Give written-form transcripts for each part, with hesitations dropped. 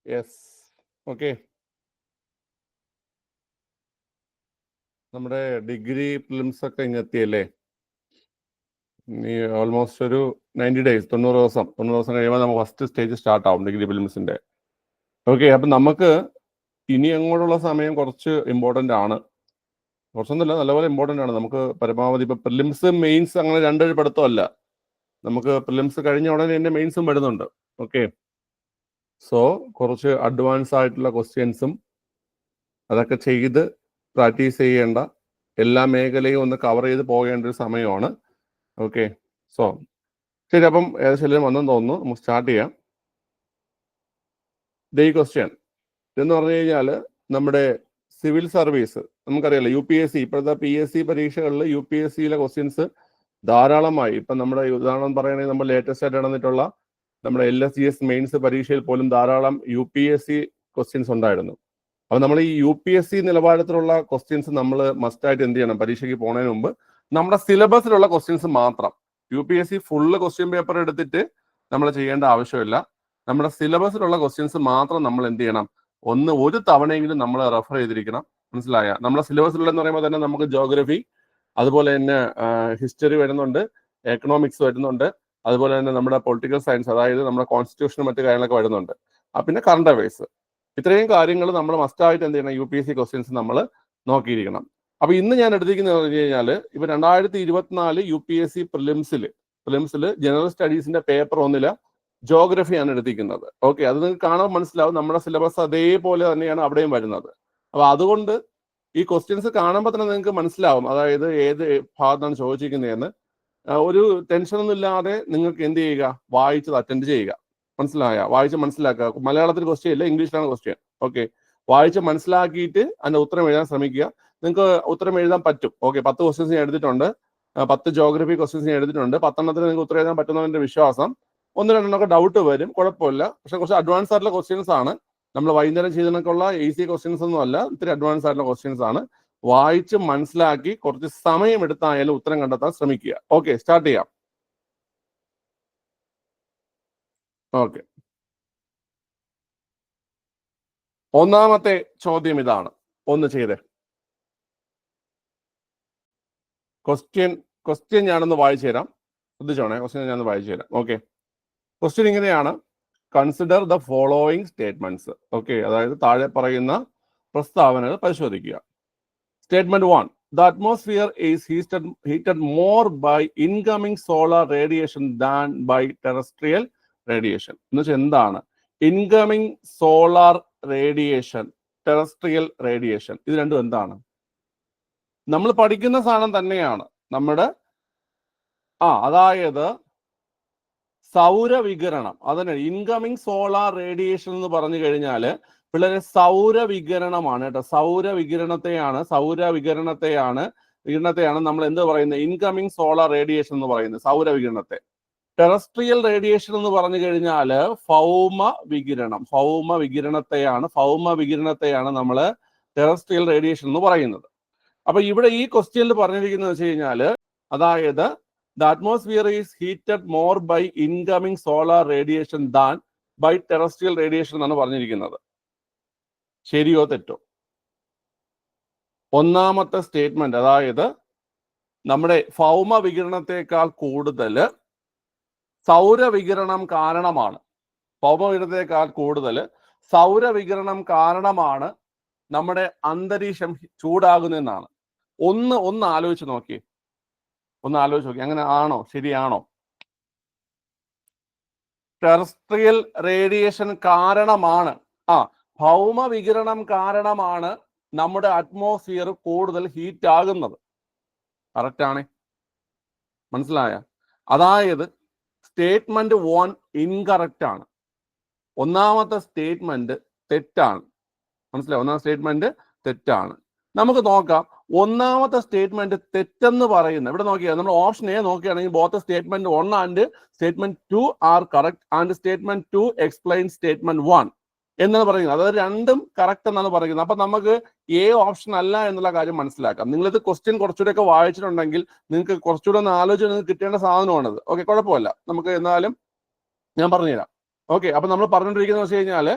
Yes, okay. നമ്മുടെ degree prelims ഒക്കെ ഇങ്ങെത്തിയല്ലേ? ഇനി ഓൾമോസ്റ്റ് ഒരു 90 days, 90 ദിവസം കഴിയുമ്പോൾ നമുക്ക് ഫസ്റ്റ് സ്റ്റേജ് സ്റ്റാർട്ട് ആവും ഡിഗ്രി പ്രിലിംസിന്റെ. ഓക്കെ, അപ്പം നമുക്ക് ഇനി അങ്ങോട്ടുള്ള സമയം കുറച്ച് ഇമ്പോർട്ടൻ്റ് ആണ്. കുറച്ചൊന്നുമില്ല, നല്ലപോലെ ഇമ്പോർട്ടൻ്റ് ആണ്. നമുക്ക് പരമാവധി ഇപ്പം പ്രിലിംസ് മെയിൻസ് അങ്ങനെ രണ്ടൊരു പഠിത്തമല്ല. നമുക്ക് പ്രിലിംസ് കഴിഞ്ഞ ഉടനെ തന്നെ മെയിൻസും വരുന്നുണ്ട്. ഓക്കെ, സോ കുറച്ച് അഡ്വാൻസ് ആയിട്ടുള്ള ക്വസ്റ്റ്യൻസും അതൊക്കെ ചെയ്ത് പ്രാക്ടീസ് ചെയ്യേണ്ട, എല്ലാ മേഖലയും ഒന്ന് കവർ ചെയ്ത് പോകേണ്ട ഒരു സമയമാണ്. ഓക്കെ, സോ ശരി, അപ്പം ഏകദേശം എല്ലാം വന്നെന്ന് തോന്നുന്നു. നമുക്ക് സ്റ്റാർട്ട് ചെയ്യാം. ഈ ക്വസ്റ്റ്യൻ എന്ന് പറഞ്ഞു കഴിഞ്ഞാൽ നമ്മുടെ സിവിൽ സർവീസ് നമുക്കറിയാലോ, UPSC ഇപ്പോഴത്തെ PSC പരീക്ഷകളിൽ UPSCയിലെ ക്വസ്റ്റ്യൻസ് ധാരാളമായി. ഇപ്പം നമ്മുടെ ഉദാഹരണം പറയുകയാണെങ്കിൽ നമ്മൾ ലേറ്റസ്റ്റ് ആയിട്ട് നടന്നിട്ടുള്ള നമ്മുടെ LSGS മെയിൻസ് പരീക്ഷയിൽ പോലും ധാരാളം UPSC ക്വസ്റ്റ്യൻസ് ഉണ്ടായിരുന്നു. അപ്പം നമ്മൾ ഈ UPSC നിലവാരത്തിലുള്ള ക്വസ്റ്റ്യൻസ് നമ്മൾ മസ്റ്റായിട്ട് എന്ത് ചെയ്യണം? പരീക്ഷയ്ക്ക് പോകുന്നതിന് മുമ്പ് നമ്മുടെ സിലബസിലുള്ള ക്വസ്റ്റ്യൻസ് മാത്രം, UPSC ഫുള്ള് ക്വസ്റ്റ്യൻ പേപ്പർ എടുത്തിട്ട് നമ്മൾ ചെയ്യേണ്ട ആവശ്യമില്ല. നമ്മുടെ സിലബസിലുള്ള ക്വസ്റ്റ്യൻസ് മാത്രം നമ്മൾ എന്ത് ചെയ്യണം? ഒരു തവണയെങ്കിലും നമ്മൾ റെഫർ ചെയ്തിരിക്കണം. മനസ്സിലായ? നമ്മുടെ സിലബസിലുള്ളതെന്ന് പറയുമ്പോൾ തന്നെ നമുക്ക് ജോഗ്രഫി, അതുപോലെ തന്നെ ഹിസ്റ്ററി വരുന്നുണ്ട്, എക്കണോമിക്സ് വരുന്നുണ്ട്, അതുപോലെ തന്നെ നമ്മുടെ പൊളിറ്റിക്കൽ സയൻസ്, അതായത് നമ്മുടെ കോൺസ്റ്റിറ്റ്യൂഷനും മറ്റു കാര്യങ്ങളൊക്കെ വരുന്നുണ്ട്. പിന്നെ കറണ്ട് അഫയേഴ്സ്. ഇത്രയും കാര്യങ്ങൾ നമ്മൾ മസ്റ്റായിട്ട് എന്ത് ചെയ്യണം? UPSC ക്വസ്റ്റ്യൻസ് നമ്മൾ നോക്കിയിരിക്കണം. അപ്പൊ ഇന്ന് ഞാൻ എടുത്തിരിക്കുന്നത് പറഞ്ഞു കഴിഞ്ഞാൽ ഇപ്പൊ 2024 UPSC പ്രിലിംസിൽ ജനറൽ സ്റ്റഡീസിന്റെ പേപ്പർ 1 ജോഗ്രഫിയാണ് എടുത്തിരിക്കുന്നത്. ഓക്കെ, അത് നിങ്ങൾക്ക് കാണാൻ മനസ്സിലാവും. നമ്മുടെ സിലബസ് അതേപോലെ തന്നെയാണ് അവിടെയും വരുന്നത്. അപ്പൊ അതുകൊണ്ട് ഈ ക്വസ്റ്റ്യൻസ് കാണുമ്പോൾ തന്നെ നിങ്ങൾക്ക് മനസ്സിലാവും, അതായത് ഏത് ഭാഗത്താണ് ചോദിച്ചിരിക്കുന്നതെന്ന്. ഒരു ടെൻഷനൊന്നും ഇല്ലാതെ നിങ്ങൾക്ക് എന്ത് ചെയ്യുക? വായിച്ചത് അറ്റൻഡ് ചെയ്യുക. മനസ്സിലായ? വായിച്ച് മനസ്സിലാക്കുക. മലയാളത്തിൽ ക്വസ്റ്റ്യൻ ഇല്ല, ഇംഗ്ലീഷിലാണ് ക്വസ്റ്റ്യൻ. ഓക്കെ, വായിച്ച് മനസ്സിലാക്കിയിട്ട് അതിന്റെ ഉത്തരം എഴുതാൻ ശ്രമിക്കുക. നിങ്ങൾക്ക് ഉത്തരം എഴുതാൻ പറ്റും. ഓക്കെ, 10 ക്വസ്റ്റ്യൻസ് ഞാൻ എടുത്തിട്ടുണ്ട്, 10 ജോഗ്രഫി ക്വസ്റ്റ്യൻസ് ഞാൻ എടുത്തിട്ടുണ്ട്. 10 എണ്ണത്തിന് നിങ്ങൾക്ക് ഉത്തരം എഴുതാൻ പറ്റുന്നതിന്റെ വിശ്വാസം. 1-2 ഡൗട്ട് വരും, കുഴപ്പമില്ല. പക്ഷെ കുറച്ച് അഡ്വാൻസ് ആയിട്ടുള്ള ക്വസ്റ്റ്യൻസ് ആണ്. നമ്മൾ വൈകുന്നേരം ചെയ്തതിനൊക്കെയുള്ള ഈസി ക്വസ്റ്റ്യൻസ് ഒന്നും അല്ല, ഇത്തിരി അഡ്വാൻസ് ആയിട്ടുള്ള ക്വസ്റ്റ്യൻസ് ആണ്. വായിച്ച് മനസ്സിലാക്കി കുറച്ച് സമയം എടുത്തായാലും ഉത്തരം കണ്ടെത്താൻ ശ്രമിക്കുക. ഓക്കെ, സ്റ്റാർട്ട് ചെയ്യാം. ഓക്കെ, ഒന്നാമത്തെ ചോദ്യം ഇതാണ്. ഒന്ന് ചെയ്തേ. ക്വസ്റ്റ്യൻ ഞാനൊന്ന് വായിച്ചു തരാം. ശ്രദ്ധിച്ചോണേ, ക്വസ്റ്റ്യൻ ഞാനൊന്ന് വായിച്ചു തരാം. ഓക്കെ, ക്വസ്റ്റ്യൻ ഇങ്ങനെയാണ്: consider the following statements. Okay, അതായത് താഴെ പറയുന്ന പ്രസ്താവനകൾ പരിശോധിക്കുക. Statement 1: the atmosphere is heated more by incoming solar radiation than by terrestrial radiation. എന്ന് വെച്ചാൽ എന്താണ് incoming solar radiation, terrestrial radiation? ഇത് രണ്ടും എന്താണ്? നമ്മൾ പഠിക്കുന്ന സാധനം തന്നെയാണ് നമ്മുടെ അതായത് സൗരവികിരണം. അതിന് ഇൻകമിംഗ് സോളാർ റേഡിയേഷൻ എന്ന് പറഞ്ഞു കഴിഞ്ഞാൽ പിള്ളേരെ സൗരവികിരണമാണ് കേട്ടോ. സൗരവികിരണത്തെയാണ് നമ്മൾ എന്ത് പറയുന്നത്? ഇൻകമിംഗ് സോളാർ റേഡിയേഷൻ എന്ന് പറയുന്നത് സൗരവികിരണത്തെ. ടെറസ്ട്രിയൽ റേഡിയേഷൻ എന്ന് പറഞ്ഞു കഴിഞ്ഞാൽ ഭൗമവികിരണത്തെയാണ് നമ്മൾ ടെറസ്ട്രിയൽ റേഡിയേഷൻ എന്ന് പറയുന്നത്. അപ്പൊ ഇവിടെ ഈ ക്വസ്റ്റ്യനിൽ പറഞ്ഞിരിക്കുന്നത് വെച്ച് കഴിഞ്ഞാൽ, അതായത് the atmosphere is heated more by incoming solar radiation than by terrestrial radiation എന്നാണ് പറഞ്ഞിരിക്കുന്നത്. ശരിയോ തെറ്റോ? ഒന്നാമത്തെ സ്റ്റേറ്റ്മെന്റ്, അതായത് നമ്മുടെ ഭൗമവികിരണത്തെക്കാൾ കൂടുതൽ സൗരവികിരണം കാരണമാണ് നമ്മുടെ അന്തരീക്ഷം ചൂടാകുന്നതെന്നാണ്. ഒന്ന് ആലോചിച്ച് നോക്കി. അങ്ങനെ ആണോ? ശരിയാണോ? ടെറസ്ട്രിയൽ റേഡിയേഷൻ കാരണമാണ്, ഭൗമവികിരണം കാരണമാണ് നമ്മുടെ അറ്റ്മോസ്ഫിയർ കൂടുതൽ ഹീറ്റ് ആകുന്നത്. കറക്റ്റ് ആണ്. മനസ്സിലായ? അതായത് സ്റ്റേറ്റ്മെന്റ് 1 ഇൻകറക്റ്റ് ആണ്. ഒന്നാമത്തെ സ്റ്റേറ്റ്മെന്റ് തെറ്റാണ്. മനസ്സിലായോ? ഒന്നാമത്തെ സ്റ്റേറ്റ്മെന്റ് തെറ്റാണ്. നമുക്ക് നോക്കാം ഒന്നാമത്തെ സ്റ്റേറ്റ്മെന്റ് തെറ്റെന്ന് പറയുന്നത്. ഇവിടെ നോക്കിയാൽ നമ്മൾ ഓപ്ഷൻ എ നോക്കുകയാണെങ്കിൽ both statement 1 and statement 2 are correct and statement 2 explain statement 1 എന്നാണ് പറയുന്നത്. അതായത് രണ്ടും കറക്റ്റ് എന്നാണ് പറയുന്നത്. അപ്പൊ നമുക്ക് എ ഓപ്ഷൻ അല്ല എന്നുള്ള കാര്യം മനസ്സിലാക്കാം. നിങ്ങളിത് ക്വസ്റ്റ്യൻ കുറച്ചുകൂടെയൊക്കെ വായിച്ചിട്ടുണ്ടെങ്കിൽ നിങ്ങൾക്ക് കുറച്ചുകൂടെ ഒന്ന് ആലോചിച്ച് നിങ്ങൾക്ക് കിട്ടേണ്ട സാധനമാണിത്. ഓക്കെ, കുഴപ്പമില്ല. നമുക്ക് എന്നാലും ഞാൻ പറഞ്ഞുതരാം. ഓക്കെ, അപ്പൊ നമ്മൾ പറഞ്ഞുകൊണ്ടിരിക്കുന്നത് വെച്ച് കഴിഞ്ഞാൽ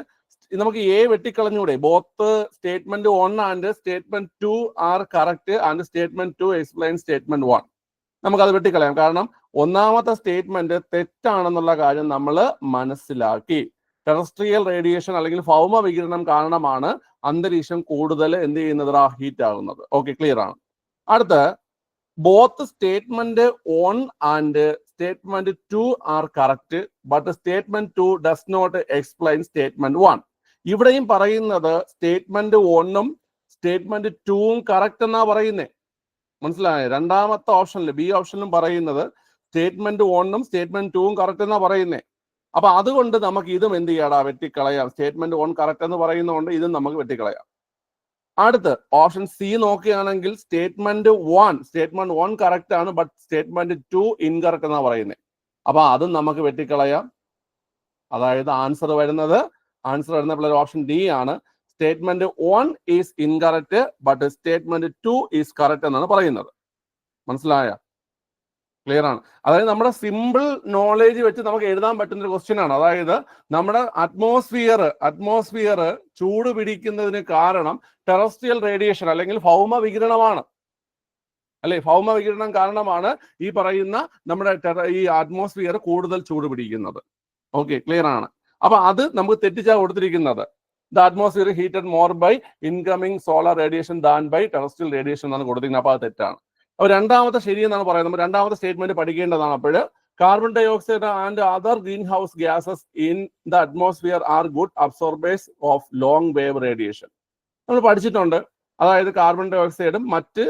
നമുക്ക് എ വെട്ടിക്കളഞ്ഞൂടെ? Both statement 1 and statement 2 are correct and statement 2 explain statement 1. നമുക്കത് വെട്ടിക്കളയാം. കാരണം ഒന്നാമത്തെ സ്റ്റേറ്റ്മെന്റ് തെറ്റാണെന്നുള്ള കാര്യം നമ്മൾ മനസ്സിലാക്കി. ടെറസ്ട്രിയൽ റേഡിയേഷൻ അല്ലെങ്കിൽ ഭൗമ വികിരണം കാരണമാണ് അന്തരീക്ഷം കൂടുതൽ എന്ത് ചെയ്യുന്നത്? ഹീറ്റ് ആകുന്നത്. ഓക്കെ, ക്ലിയർ ആണ്. അടുത്ത both statement 1 and statement 2 are correct but statement 2 does not explain statement 1. ഇവിടെയും പറയുന്നത് സ്റ്റേറ്റ്മെന്റ് 1ഉം സ്റ്റേറ്റ്മെന്റ് 2ഉം കറക്റ്റ് എന്നാ പറയുന്നേ. മനസ്സിലായോ? രണ്ടാമത്തെ ഓപ്ഷനിൽ ബി ഓപ്ഷനിലും പറയുന്നത് സ്റ്റേറ്റ്മെന്റ് 1ഉം സ്റ്റേറ്റ്മെന്റ് 2ഉം കറക്റ്റ് എന്നാ പറയുന്നേ. അപ്പൊ അതുകൊണ്ട് നമുക്ക് ഇതും എന്ത് ചെയ്യാടാ? വെട്ടിക്കളയാം. സ്റ്റേറ്റ്മെന്റ് 1 കറക്റ്റ് എന്ന് പറയുന്നതുകൊണ്ട് ഇതും നമുക്ക് വെട്ടിക്കളയാം. അടുത്ത് ഓപ്ഷൻ സി നോക്കുകയാണെങ്കിൽ സ്റ്റേറ്റ്മെന്റ് 1 കറക്റ്റ് ആണ് ബട്ട് സ്റ്റേറ്റ്മെന്റ് 2 ഇൻകറക്റ്റ് എന്നാ പറയുന്നത്. അപ്പൊ അതും നമുക്ക് വെട്ടിക്കളയാം. അതായത് ആൻസർ വരുന്നത് ഓപ്ഷൻ ഡി ആണ്. Statement 1 is incorrect but statement 2 is correct എന്നാണ് പറയുന്നത്. മനസ്സിലായ? ക്ലിയർ ആണ്. അതായത് നമ്മുടെ സിമ്പിൾ നോളേജ് വെച്ച് നമുക്ക് എഴുതാൻ പറ്റുന്ന ഒരു ക്വസ്റ്റ്യൻ ആണ്. അതായത് നമ്മുടെ അറ്റ്മോസ്ഫിയർ ചൂട് പിടിക്കുന്നതിന് കാരണം ടെറസ്ട്രിയൽ റേഡിയേഷൻ അല്ലെങ്കിൽ ഭൗമ വികിരണമാണ്. അല്ലെ? ഭൗമ വികിരണം കാരണമാണ് ഈ പറയുന്ന നമ്മുടെ ഈ അറ്റ്മോസ്ഫിയർ കൂടുതൽ ചൂട് പിടിക്കുന്നത്. ഓക്കെ, ക്ലിയർ ആണ്. അപ്പൊ അത് നമുക്ക് തെറ്റിച്ചാ കൊടുത്തിരിക്കുന്നത്. The atmosphere heated more by incoming solar radiation than by terrestrial radiation എന്നാണ് കൊടുത്തിരിക്കുന്നത്. അപ്പൊ അത് തെറ്റാണ്. അപ്പൊ രണ്ടാമത്തെ ശരിയെന്നാണ് പറയുന്നത്. നമ്മൾ രണ്ടാമത്തെ സ്റ്റേറ്റ്മെന്റ് പഠിക്കേണ്ടതാണ്. അപ്പോൾ carbon dioxide and other greenhouse gases in the atmosphere are good absorbers of long wave radiation. നമ്മൾ പഠിച്ചിട്ടുണ്ട്. അതായത് കാർബൺ ഡൈ ഓക്സൈഡും മറ്റ്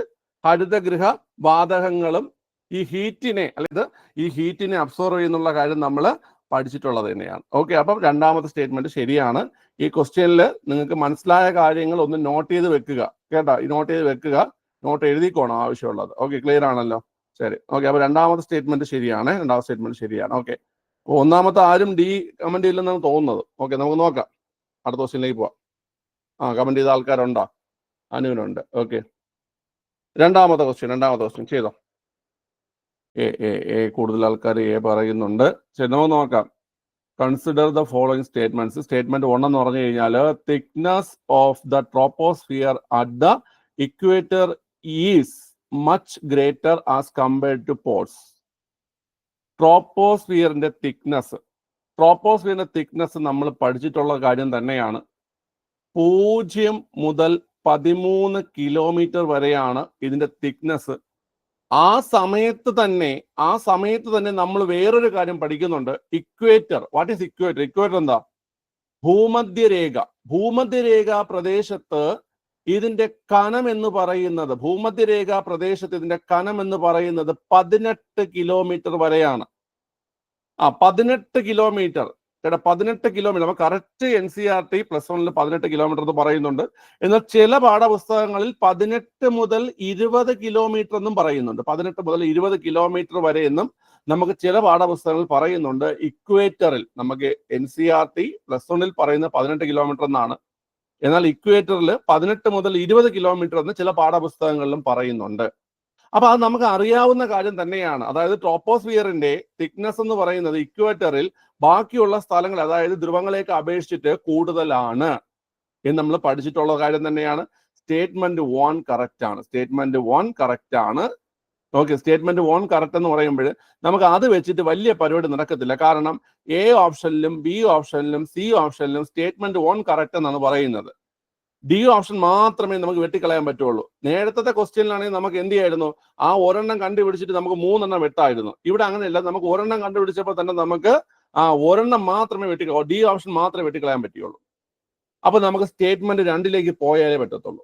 ഹരിതഗൃഹ വാതകങ്ങളും ഈ ഹീറ്റിനെ അബ്സോർവ് ചെയ്യുന്നുള്ള കാര്യം നമ്മൾ പഠിച്ചിട്ടുള്ളത് തന്നെയാണ്. ഓക്കെ, അപ്പം രണ്ടാമത്തെ സ്റ്റേറ്റ്മെന്റ് ശരിയാണ്. ഈ ക്വസ്റ്റ്യനിൽ നിങ്ങൾക്ക് മനസ്സിലായ കാര്യങ്ങൾ ഒന്ന് നോട്ട് ചെയ്ത് വെക്കുക കേട്ടോ. ഈ നോട്ട് ചെയ്ത് വെക്കുക, നോട്ട് എഴുതിക്കോണം ആവശ്യമുള്ളത്. ഓക്കെ, ക്ലിയർ ആണല്ലോ? ശരി. ഓക്കെ, അപ്പൊ രണ്ടാമത്തെ സ്റ്റേറ്റ്മെന്റ് ശരിയാണ്. ഓക്കെ, ഒന്നാമത്തെ ആരും ഡി കമന്റ് ചെയ്യില്ലെന്നാണ് തോന്നുന്നത്. ഓക്കെ, നമുക്ക് നോക്കാം. അടുത്ത ക്വസ്റ്റ്യനിലേക്ക് പോവാം. കമന്റ് ചെയ്ത ആൾക്കാരുണ്ടോ? അനുവിനുണ്ട്. ഓക്കെ, രണ്ടാമത്തെ ക്വസ്റ്റ്യൻ ചെയ്തോ. കൂടുതൽ ആൾക്കാർ പറയുന്നുണ്ട്. ശരി, നമുക്ക് നോക്കാം. Consider the following statements. Statement 1 എന്ന് പറഞ്ഞു കഴിഞ്ഞാൽ thickness of the troposphere at the equator is much greater as compared to poles. ട്രോപ്പോസ്ഫിയറിന്റെ തിക്നെസ് നമ്മൾ പഠിച്ചിട്ടുള്ള കാര്യം തന്നെയാണ്. 0 മുതൽ 13 കിലോമീറ്റർ വരെയാണ് ഇതിന്റെ തിക്നെസ്. ആ സമയത്ത് തന്നെ നമ്മൾ വേറൊരു കാര്യം പഠിക്കുന്നുണ്ട്. Equator. What is equator? Equator എന്താ? ഭൂമധ്യരേഖ പ്രദേശത്ത് ഇതിന്റെ കനം എന്ന് പറയുന്നത് 18 കിലോമീറ്റർ വരെയാണ്. 18 കിലോമീറ്റർ. 18 കിലോമീറ്റർ. നമ്മൾ കറക്റ്റ് NCERT +1 18 കിലോമീറ്റർ എന്ന് പറയുന്നുണ്ട്. എന്നാൽ ചില പാഠപുസ്തകങ്ങളിൽ 18 മുതൽ 20 കിലോമീറ്റർ എന്നും പറയുന്നുണ്ട്. 18 മുതൽ 20 കിലോമീറ്റർ വരെ എന്നും നമുക്ക് ചില പാഠപുസ്തകങ്ങൾ പറയുന്നുണ്ട്. ഇക്വേറ്ററിൽ നമുക്ക് NCERT +1 പറയുന്ന 18 കിലോമീറ്റർ എന്നാണ്. എന്നാൽ ഇക്വേറ്ററിൽ 18 മുതൽ 20 കിലോമീറ്റർ എന്ന് ചില പാഠപുസ്തകങ്ങളിലും പറയുന്നുണ്ട്. അപ്പൊ അത് നമുക്ക് അറിയാവുന്ന കാര്യം തന്നെയാണ്. അതായത് ട്രോപ്പോസ്ഫിയറിന്റെ തിക്നെസ് എന്ന് പറയുന്നത് ഇക്വേറ്ററിൽ ബാക്കിയുള്ള സ്ഥലങ്ങൾ, അതായത് ധ്രുവങ്ങളെയൊക്കെ അപേക്ഷിച്ചിട്ട് കൂടുതലാണ് എന്ന് നമ്മൾ പഠിച്ചിട്ടുള്ള കാര്യം തന്നെയാണ്. സ്റ്റേറ്റ്മെന്റ് 1 കറക്റ്റ് ആണ്. ഓക്കെ, സ്റ്റേറ്റ്മെന്റ് 1 കറക്റ്റ് എന്ന് പറയുമ്പോൾ നമുക്ക് അത് വെച്ചിട്ട് വലിയ പരിപാടി നടക്കത്തില്ല. കാരണം എ ഓപ്ഷനിലും ബി ഓപ്ഷനിലും സി ഓപ്ഷനിലും സ്റ്റേറ്റ്മെന്റ് 1 കറക്റ്റ് എന്നാണ് പറയുന്നത്. ഡി ഓപ്ഷൻ മാത്രമേ നമുക്ക് വെട്ടിക്കളയാൻ പറ്റുള്ളൂ. നേരത്തെ ക്വസ്റ്റ്യനിലാണെങ്കിൽ നമുക്ക് എന്ത് ചെയ്യായിരുന്നു? ആ ഒരെണ്ണം കണ്ടുപിടിച്ചിട്ട് നമുക്ക് 3 എണ്ണം വെട്ടായിരുന്നു. ഇവിടെ അങ്ങനെയല്ല. നമുക്ക് ഒരെണ്ണം കണ്ടുപിടിച്ചപ്പോൾ തന്നെ നമുക്ക് ഒരെണ്ണം മാത്രമേ ഡി ഓപ്ഷൻ മാത്രമേ വെട്ടിക്കളയാൻ പറ്റുള്ളൂ. അപ്പൊ നമുക്ക് സ്റ്റേറ്റ്മെന്റ് 2ലേക്ക് പോയാലേ പറ്റത്തുള്ളൂ.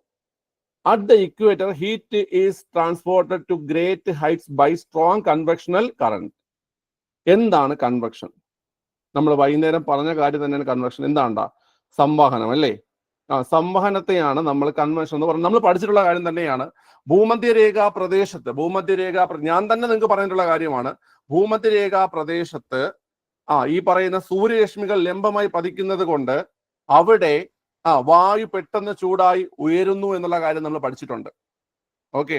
At the equator, heat is transported to great heights by strong convectional current. എന്താണ് കൺവെക്ഷൻ? നമ്മൾ വൈകുന്നേരം പറഞ്ഞ കാര്യം തന്നെയാണ് കൺവെക്ഷൻ. എന്താണ്ടാ? സംവഹനം അല്ലേ? സംവഹനത്തെയാണ് നമ്മൾ കൺവെൻഷൻ എന്ന് പറയുന്നത്. നമ്മൾ പഠിച്ചിട്ടുള്ള കാര്യം തന്നെയാണ്. ഭൂമധ്യരേഖാ പ്രദേശത്ത് ഞാൻ തന്നെ നിങ്ങൾക്ക് പറഞ്ഞിട്ടുള്ള കാര്യമാണ്. ഭൂമധ്യരേഖാ പ്രദേശത്ത് ഈ പറയുന്ന സൂര്യരശ്മികൾ ലംബമായി പതിക്കുന്നത് കൊണ്ട് അവിടെ വായു പെട്ടെന്ന് ചൂടായി ഉയരുന്നു എന്നുള്ള കാര്യം നമ്മൾ പഠിച്ചിട്ടുണ്ട്. ഓക്കെ,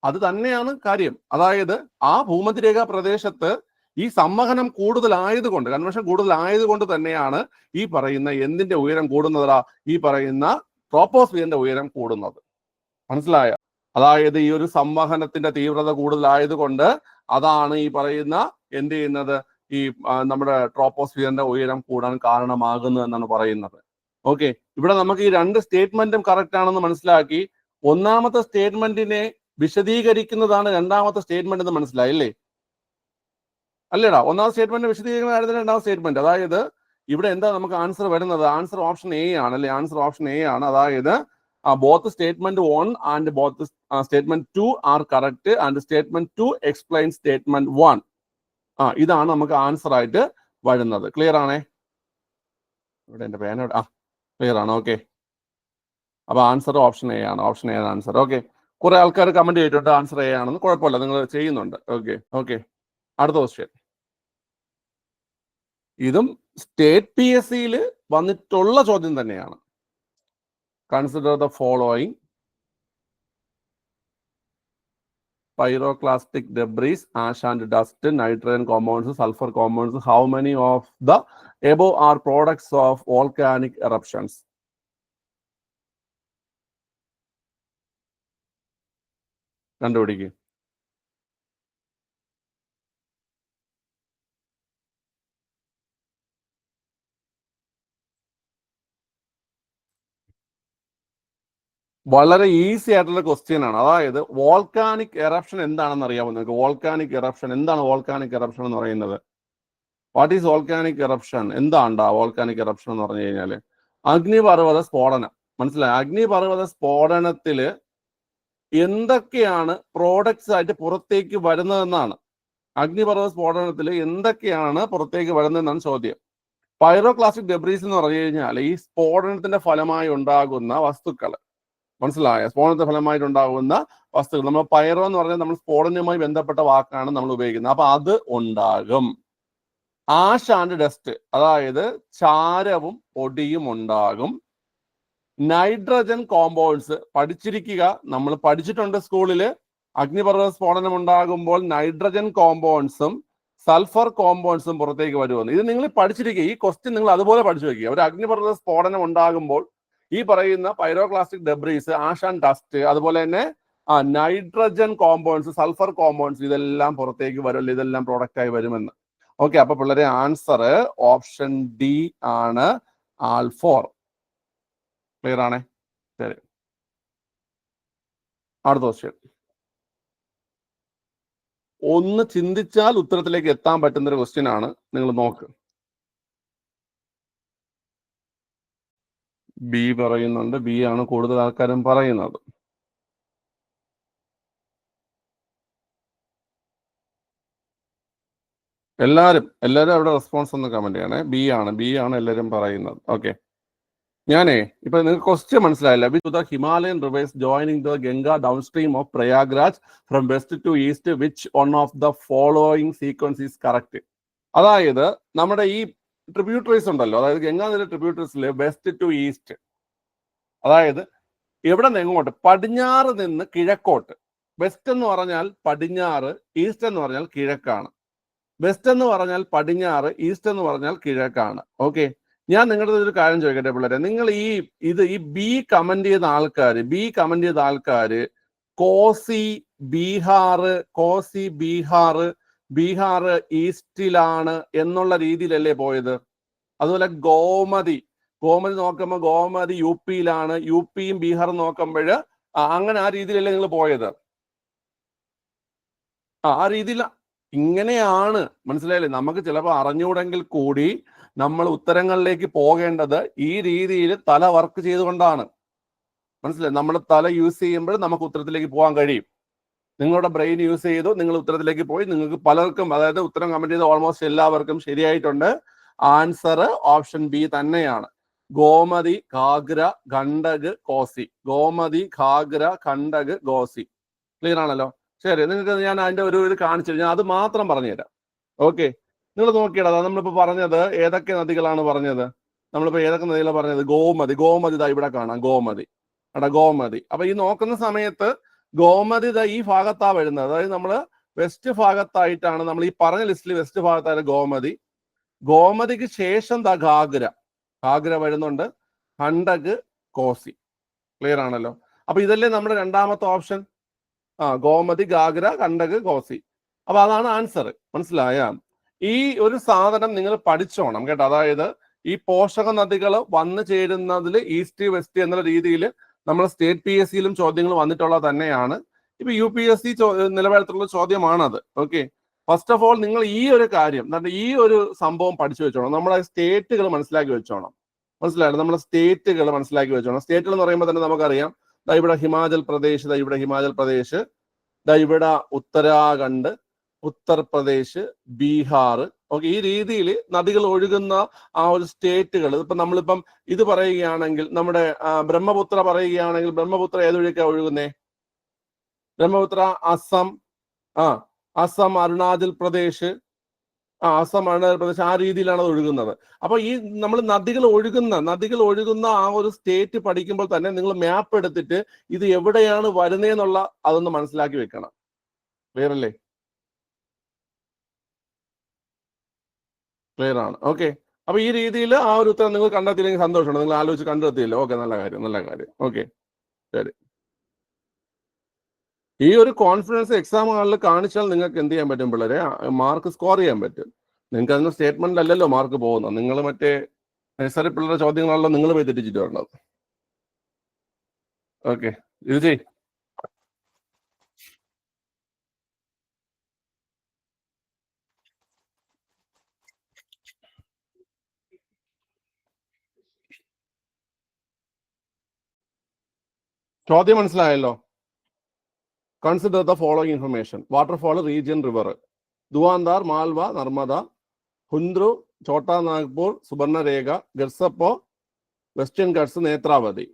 അത് തന്നെയാണ് കാര്യം. അതായത് ആ ഭൂമധ്യരേഖാ പ്രദേശത്ത് ഈ സംവഹനം കൂടുതലായതുകൊണ്ട്, കൺവെൻഷൻ കൂടുതലായതുകൊണ്ട് തന്നെയാണ് ഈ പറയുന്ന എന്തിന്റെ ഉയരം കൂടുന്നതാ, ഈ പറയുന്ന ട്രോപ്പോസ്ഫിയറിന്റെ ഉയരം കൂടുന്നത്. മനസ്സിലായ? അതായത് ഈ ഒരു സംവഹനത്തിന്റെ തീവ്രത കൂടുതലായതുകൊണ്ട് അതാണ് ഈ പറയുന്ന എന്ത് ചെയ്യുന്നത്, ഈ നമ്മുടെ ട്രോപ്പോസ്ഫിയറിന്റെ ഉയരം കൂടാൻ കാരണമാകുന്നു എന്നാണ് പറയുന്നത്. ഓക്കെ, ഇവിടെ നമുക്ക് ഈ രണ്ട് സ്റ്റേറ്റ്മെന്റും കറക്റ്റ് ആണെന്ന് മനസ്സിലാക്കി. ഒന്നാമത്തെ സ്റ്റേറ്റ്മെന്റിനെ വിശദീകരിക്കുന്നതാണ് രണ്ടാമത്തെ സ്റ്റേറ്റ്മെന്റ് എന്ന് മനസ്സിലായില്ലേ? അല്ലേടാ, ഒന്നാമത്തെ സ്റ്റേറ്റ്മെന്റ് വിശദീകരിക്കുന്ന കാര്യത്തിൽ രണ്ടാമത്തെ സ്റ്റേറ്റ്മെന്റ്. അതായത് ഇവിടെ എന്താ നമുക്ക് ആൻസർ വരുന്നത്? ആൻസർ ഓപ്ഷൻ എ ആണ് അല്ലെ? ആൻസർ ഓപ്ഷൻ എ ആണ്. അതായത് both statement 1 and both statement 2 are correct and statement 2 explains statement 1. ഇതാണ് നമുക്ക് ആൻസർ ആയിട്ട് വരുന്നത്. ക്ലിയർ ആണേ? ഇവിടെ എന്റെ പേന ക്ലിയർ ആണ്. ഓക്കെ, അപ്പൊ ആൻസർ ഓപ്ഷൻ എ ആണ്. ഓപ്ഷൻ എ ആണ് ആൻസർ. ഓക്കെ, കുറെ ആൾക്കാർ കമന്റ് ചെയ്തിട്ടുണ്ട് ആൻസർ എ ആണെന്ന്. കുഴപ്പമില്ല, നിങ്ങൾ ചെയ്യുന്നുണ്ട്. ഓക്കെ, അടുത്ത ക്വസ്റ്റ്യൻ. ഇതും സ്റ്റേറ്റ് PSCയിൽ വന്നിട്ടുള്ള ചോദ്യം തന്നെയാണ്. Consider the following: pyroclastic debris, ash and dust, nitrogen compounds, sulfur compounds. How many of the above are products of volcanic eruptions? കണ്ടുപിടിക്കുക. വളരെ ഈസി ആയിട്ടുള്ള ക്വസ്റ്റ്യൻ ആണ്. അതായത് വോൾക്കാനിക് എറപ്ഷൻ എന്താണെന്ന് അറിയാമോ നിങ്ങൾക്ക്? വോൾക്കാനിക് എറപ്ഷൻ എന്താണ്? വോൾക്കാനിക് എറപ്ഷൻ എന്ന് പറയുന്നത് വാട്ട് ഈസ് വോൾക്കാനിക് എറപ്ഷൻ? എന്താണ്ടാ വോൾക്കാനിക് എറപ്ഷൻ എന്ന് പറഞ്ഞു കഴിഞ്ഞാല് അഗ്നിപർവ്വത സ്ഫോടനം. മനസ്സിലായി? അഗ്നിപർവ്വത സ്ഫോടനത്തില് എന്തൊക്കെയാണ് പ്രോഡക്ട്സ് ആയിട്ട് പുറത്തേക്ക് വരുന്നതെന്നാണ്. അഗ്നിപർവ്വത സ്ഫോടനത്തിൽ എന്തൊക്കെയാണ് പുറത്തേക്ക് വരുന്നതെന്നാണ് ചോദ്യം. പൈറോക്ലാസ്റ്റിക് ഡെബ്രീസ് എന്ന് പറഞ്ഞു കഴിഞ്ഞാൽ ഈ സ്ഫോടനത്തിന്റെ ഫലമായി ഉണ്ടാകുന്ന വസ്തുക്കൾ. മനസ്സിലായ? സ്ഫോടനത്തിന്റെ ഫലമായിട്ടുണ്ടാകുന്ന വസ്തുക്കൾ. നമ്മൾ പൈറോ എന്ന് പറഞ്ഞാൽ നമ്മൾ സ്ഫോടനവുമായി ബന്ധപ്പെട്ട വാക്കാണ് നമ്മൾ ഉപയോഗിക്കുന്നത്. അപ്പൊ അത് ഉണ്ടാകും. ആഷ് ആൻഡ് ഡസ്റ്റ്, അതായത് ചാരവും പൊടിയും ഉണ്ടാകും. നൈട്രജൻ കോമ്പൗണ്ട്സ് പഠിച്ചിരിക്കുക, നമ്മൾ പഠിച്ചിട്ടുണ്ട് സ്കൂളില്. അഗ്നിപർവ്വത സ്ഫോടനം ഉണ്ടാകുമ്പോൾ നൈട്രജൻ കോമ്പൗണ്ട്സും സൾഫർ കോമ്പൗണ്ട്സും പുറത്തേക്ക് വരുമെന്ന്. ഇത് നിങ്ങൾ പഠിച്ചിരിക്കുക. ഈ ക്വസ്റ്റ്യൻ നിങ്ങൾ അതുപോലെ പഠിച്ചു വെക്കുക. ഒരു അഗ്നിപർവ്വത സ്ഫോടനം ഉണ്ടാകുമ്പോൾ ഈ പറയുന്ന pyroclastic debris, ash and dust, അതുപോലെ തന്നെ നൈട്രജൻ കോമ്പൗണ്ട്സ്, സൾഫർ കോമ്പൗണ്ട്സ്, ഇതെല്ലാം പുറത്തേക്ക് വരുമല്ലോ. ഇതെല്ലാം പ്രോഡക്റ്റ് ആയി വരുമെന്ന്. ഓക്കെ, അപ്പൊ പിള്ളേരെ ആൻസർ ഓപ്ഷൻ ഡി ആണ്, ആൽ4. ക്ലിയർ ആണേ? ശരി, അടുത്ത ക്വസ്റ്റ്യൻ. ഒന്ന് ചിന്തിച്ചാൽ ഉത്തരത്തിലേക്ക് എത്താൻ പറ്റുന്ന ഒരു ക്വസ്റ്റ്യൻ ആണ്. നിങ്ങൾ നോക്ക്. ബി പറയുന്നുണ്ട്. ബി ആണ് കൂടുതൽ ആൾക്കാരും പറയുന്നത്. എല്ലാരും അവിടെ റെസ്പോൺസ് ഒന്ന് കമന്റ് ചെയ്യണേ. ബി ആണ് എല്ലാവരും പറയുന്നത്. ഓക്കെ, ഞാനേ ഇപ്പൊ നിങ്ങൾക്ക് ക്വസ്റ്റ്യൻ മനസ്സിലായില്ല. Which the Himalayan rivers joining the Ganga downstream of Prayagraj from west to east, which one of the following sequence is correct? അതായത് നമ്മുടെ ഈ ട്രിബ്യൂട്ടറീസ് ഉണ്ടല്ലോ, അതായത് ഗംഗാനദിയുടെ ട്രിബ്യൂട്ടറീസിൽ വെസ്റ്റ് ടു ഈസ്റ്റ്, അതായത് എവിടെ നിന്ന് എങ്ങോട്ട്? പടിഞ്ഞാറ് നിന്ന് കിഴക്കോട്ട്. വെസ്റ്റ് എന്ന് പറഞ്ഞാൽ പടിഞ്ഞാറ്, ഈസ്റ്റ് എന്ന് പറഞ്ഞാൽ കിഴക്കാണ്. വെസ്റ്റ് എന്ന് പറഞ്ഞാൽ പടിഞ്ഞാറ്, ഈസ്റ്റ് എന്ന് പറഞ്ഞാൽ കിഴക്കാണ്. ഓക്കെ, ഞാൻ നിങ്ങളുടെ ഒരു കാര്യം ചോദിക്കട്ടെ പിള്ളേരെ, നിങ്ങൾ ഈ ബി കമന്റ് ചെയ്ത ആൾക്കാര് കോസി ബീഹാർ ഈസ്റ്റിലാണ് എന്നുള്ള രീതിയിലല്ലേ പോയത്? അതുപോലെ ഗോമതി നോക്കുമ്പോൾ ഗോമതി യുപിയിലാണ്, യുപിയും ബീഹാറും നോക്കുമ്പോൾ അങ്ങനെ ആ രീതിയിലല്ലേ നിങ്ങൾ പോയത്? ആ രീതിയിൽ ഇങ്ങനെയാണ്. മനസ്സിലായില്ലേ? നമുക്ക് ചിലപ്പോൾ അറിഞ്ഞൂടെങ്കിൽ കൂടി നമ്മൾ ഉത്തരങ്ങളിലേക്ക് പോകേണ്ടത് ഈ രീതിയിൽ തല വർക്ക് ചെയ്തുകൊണ്ടാണ്. മനസ്സിലായി? നമ്മൾ തല യൂസ് ചെയ്യുമ്പോൾ നമുക്ക് ഉത്തരത്തിലേക്ക് പോകാൻ കഴിയും. നിങ്ങളുടെ ബ്രെയിൻ യൂസ് ചെയ്തു, നിങ്ങൾ ഉത്തരത്തിലേക്ക് പോയി. നിങ്ങൾക്ക് പലർക്കും, അതായത് ഉത്തരം കമന്റ് ചെയ്ത ഓൾമോസ്റ്റ് എല്ലാവർക്കും ശരിയായിട്ടുണ്ട്. ആൻസർ ഓപ്ഷൻ ബി തന്നെയാണ്. ഗോമതി, ഘാഗ്ര, ഗണ്ഡക്, കോസി. ഗോമതി, ഘാഗ്ര, ഗണ്ഡക്, കോസി. ക്ലിയർ ആണല്ലോ? ശരി, നിങ്ങൾക്ക് ഞാൻ അതിന്റെ ഒരു ഇത് കാണിച്ചു, ഞാൻ അത് മാത്രം പറഞ്ഞുതരാം. ഓക്കെ, നിങ്ങൾ നോക്കിയടാ, നമ്മളിപ്പോ പറഞ്ഞത് ഏതൊക്കെ നദികളാണ് പറഞ്ഞത്? നമ്മളിപ്പോ ഏതൊക്കെ നദികളാണ് പറഞ്ഞത്? ഗോമതി ഇതാ ഇവിടെ കാണാം. ഗോമതി. അപ്പൊ ഈ നോക്കുന്ന സമയത്ത് ഗോമതി ഈ ഭാഗത്താ വരുന്നത്. അതായത് നമ്മള് വെസ്റ്റ് ഭാഗത്തായിട്ടാണ് നമ്മൾ ഈ പറഞ്ഞ ലിസ്റ്റിൽ വെസ്റ്റ് ഭാഗത്തായിട്ട് ഗോമതി. ഗോമതിക്ക് ശേഷം ഗാഗ്ര വരുന്നുണ്ട്, ഹണ്ടക്, കോസി. ക്ലിയർ ആണല്ലോ? അപ്പൊ ഇതല്ലേ നമ്മുടെ രണ്ടാമത്തെ ഓപ്ഷൻ. ഗോമതി, ഗാഗ്ര, ഹണ്ടക്, കോസി. അപ്പൊ അതാണ് ആൻസർ. മനസ്സിലായ? ഈ ഒരു സാധനം നിങ്ങൾ പഠിച്ചോണം കേട്ടോ. അതായത് ഈ പോഷക നദികൾ വന്നു ചേരുന്നതിൽ ഈസ്റ്റ് വെസ്റ്റ് എന്നുള്ള രീതിയിൽ നമ്മൾ സ്റ്റേറ്റ് PSCയിലും ചോദ്യങ്ങൾ വന്നിട്ടുള്ളത് തന്നെയാണ്. ഇപ്പൊ UPSC നിലവാരത്തിലുള്ള ചോദ്യമാണത്. ഓക്കെ, ഫസ്റ്റ് ഓഫ് ഓൾ നിങ്ങൾ ഈ ഒരു കാര്യം, ഈ ഒരു സംഭവം പഠിച്ചു വെച്ചോണം. നമ്മളെ സ്റ്റേറ്റുകൾ മനസ്സിലാക്കി വെച്ചോണം. മനസ്സിലായോ? നമ്മുടെ സ്റ്റേറ്റുകൾ മനസ്സിലാക്കി വെച്ചോണം. സ്റ്റേറ്റുകൾ എന്ന് പറയുമ്പോൾ തന്നെ നമുക്കറിയാം, ഇവിടെ ഹിമാചൽ പ്രദേശ്, ഇവിടെ ഹിമാചൽ പ്രദേശ്, ഇവിടെ ഉത്തരാഖണ്ഡ്, ഉത്തർപ്രദേശ്, ബീഹാർ. ഓക്കെ, ഈ രീതിയിൽ നദികൾ ഒഴുകുന്ന ആ ഒരു സ്റ്റേറ്റുകൾ. ഇപ്പൊ നമ്മളിപ്പം ഇത് പറയുകയാണെങ്കിൽ, നമ്മുടെ ബ്രഹ്മപുത്ര പറയുകയാണെങ്കിൽ, ബ്രഹ്മപുത്ര ഏതൊഴിയൊക്കെയാണ് ഒഴുകുന്നേ? ബ്രഹ്മപുത്ര അസം, അസം, അരുണാചൽ പ്രദേശ്, അസം, അരുണാചൽ പ്രദേശ്, ആ രീതിയിലാണ് അത് ഒഴുകുന്നത്. അപ്പൊ ഈ നമ്മൾ നദികൾ ഒഴുകുന്ന ആ ഒരു സ്റ്റേറ്റ് പഠിക്കുമ്പോൾ തന്നെ നിങ്ങൾ മാപ്പ് എടുത്തിട്ട് ഇത് എവിടെയാണ് വരുന്നതെന്നുള്ള അതൊന്ന് മനസ്സിലാക്കി വെക്കണം. ക്ലിയർ അല്ലേ? ക്ലിയർ ആണ്. ഓക്കെ, അപ്പൊ ഈ രീതിയിൽ ആ ഒരു ഉത്തരം നിങ്ങൾ കണ്ടെത്തിയില്ലെങ്കിൽ സന്തോഷമാണ്. നിങ്ങൾ ആലോചിച്ച് കണ്ടെത്തിയില്ല. ഓക്കെ, നല്ല കാര്യം. ഓക്കെ, ശരി. ഈ ഒരു കോൺഫിഡൻസ് എക്സാം ഹാളിൽ കാണിച്ചാൽ നിങ്ങൾക്ക് എന്ത് ചെയ്യാൻ പറ്റും പിള്ളേരെ? മാർക്ക് സ്കോർ ചെയ്യാൻ പറ്റും. നിങ്ങൾക്ക് അതിന് സ്റ്റേറ്റ്മെന്റ് അല്ലല്ലോ മാർക്ക് പോകുന്നത്. നിങ്ങൾ മറ്റേ നഴ്സറി പിള്ളേരുടെ ചോദ്യങ്ങളാണല്ലോ നിങ്ങൾ പോയി തെറ്റിച്ചിട്ട് വരേണ്ടത്. ഓക്കെ, ഇത് ചെയ്. ചോദ്യം മനസ്സിലായല്ലോ? Consider the following information. Waterfall, region, river. Dhuandhar, Malwa, Narmada, Hundru, Chota Nagpur, Subarnarekha, Gersoppa, Western Ghats, Netravati.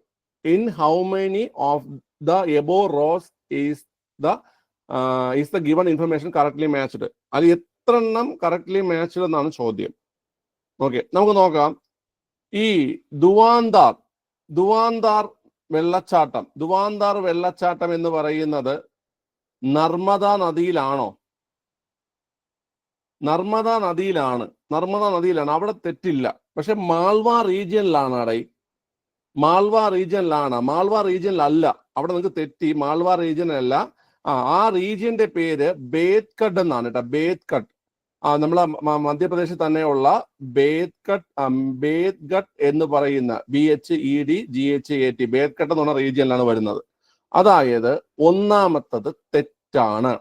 In how many of the above rows is the given information correctly matched? അത് എത്ര എണ്ണം കറക്റ്റ്ലി മാച്ച്ഡ് എന്നാണ് ചോദ്യം. ഓക്കെ, നമുക്ക് നോക്കാം. ഈ ദുവാന്താർ വെള്ളച്ചാട്ടം എന്ന് പറയുന്നത് നർമ്മദ നദിയിലാണോ? നർമ്മദ നദിയിലാണ്. അവിടെ തെറ്റില്ല. പക്ഷെ മാൾവ റീജിയനിലാണ്. മാൾവ റീജിയനിലല്ല. അവിടെ നിങ്ങൾക്ക് തെറ്റി. മാൾവ റീജിയനല്ല. ആ റീജിയന്റെ പേര് ബേത്കട്ട് എന്നാണ് കേട്ടോ. ബേത്കട്ട്. നമ്മളെ മധ്യപ്രദേശിൽ തന്നെയുള്ള ബേത്ഗട്ട് എന്ന് പറയുന്ന BHEDGHAT ബേത്കട്ട് എന്ന് പറഞ്ഞ റീജിയനിലാണ് വരുന്നത്. അതായത് ഒന്നാമത്തത് തെറ്റാണ്.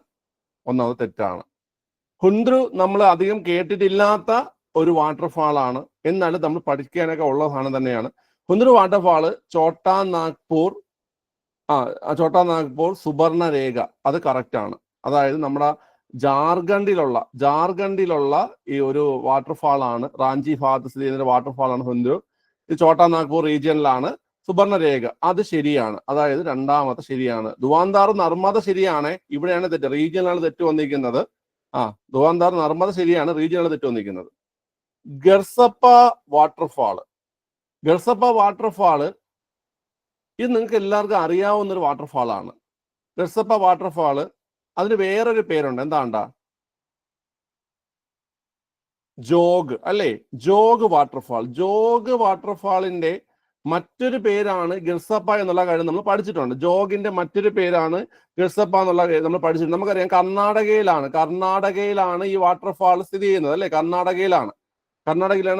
ഹുന്ദ്രു നമ്മൾ അധികം കേട്ടിട്ടില്ലാത്ത ഒരു വാട്ടർഫാൾ ആണ്. എന്നാലും നമ്മൾ പഠിക്കാനൊക്കെ ഉള്ള സാധനം തന്നെയാണ്. ഹുന്ദ്രു വാട്ടർഫാള് ചോട്ടാ നാഗ്പൂർ, സുബർണരേഖ, അത് കറക്റ്റ് ആണ്. അതായത് നമ്മുടെ ജാർഖണ്ഡിലുള്ള ഈ ഒരു വാട്ടർഫാൾ ആണ്. റാഞ്ചി ഭാഗത്ത് സ്ഥിതി ചെയ്യുന്ന വാട്ടർഫാൾ ആണ് ഹുന്ദ്രു. ഇത് ചോട്ടാ നാഗ്പൂർ റീജിയനിലാണ്. സുബർണരേഖ അത് ശരിയാണ്. അതായത് രണ്ടാമത്തെ ശരിയാണ്. ദുവാന്താർ, നർമ്മദ ശരിയാണ്. ഇവിടെയാണ് തെറ്റ്, റീജിയനിലാണ് തെറ്റ് വന്നിരിക്കുന്നത്. ദുവാന്താർ, നർമ്മദ ശരിയാണ്, റീജിയനിലാണ് തെറ്റ് വന്നിരിക്കുന്നത്. ഗർസപ്പ വാട്ടർഫാള് ഇത് നിങ്ങൾക്ക് എല്ലാവർക്കും അറിയാവുന്ന ഒരു വാട്ടർഫാളാണ്. ഗർസപ്പ വാട്ടർഫാള് അതിന് വേറൊരു പേരുണ്ട്. എന്താണ്ടാ? ജോഗ് അല്ലേ? ജോഗ് വാട്ടർഫാളിന്റെ മറ്റൊരു പേരാണ് ഗിർസപ്പ എന്നുള്ള കാര്യം നമ്മൾ പഠിച്ചിട്ടുണ്ട്. ജോഗിന്റെ മറ്റൊരു പേരാണ് ഗിർസപ്പ എന്നുള്ള കാര്യം നമ്മൾ പഠിച്ചിട്ടുണ്ട്. നമുക്കറിയാം കർണാടകയിലാണ് ഈ വാട്ടർഫാൾ സ്ഥിതി ചെയ്യുന്നത് അല്ലെ? കർണാടകയിലാണ്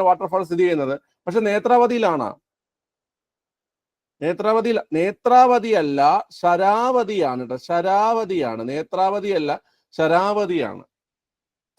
വാട്ടർഫാൾ സ്ഥിതി ചെയ്യുന്നത്. പക്ഷെ നേത്രാവതിയിലാണ്. നേത്രാവതിയല്ല, ശരാവതിയാണ് കേട്ടോ. നേത്രാവതിയല്ല, ശരാവതിയാണ്.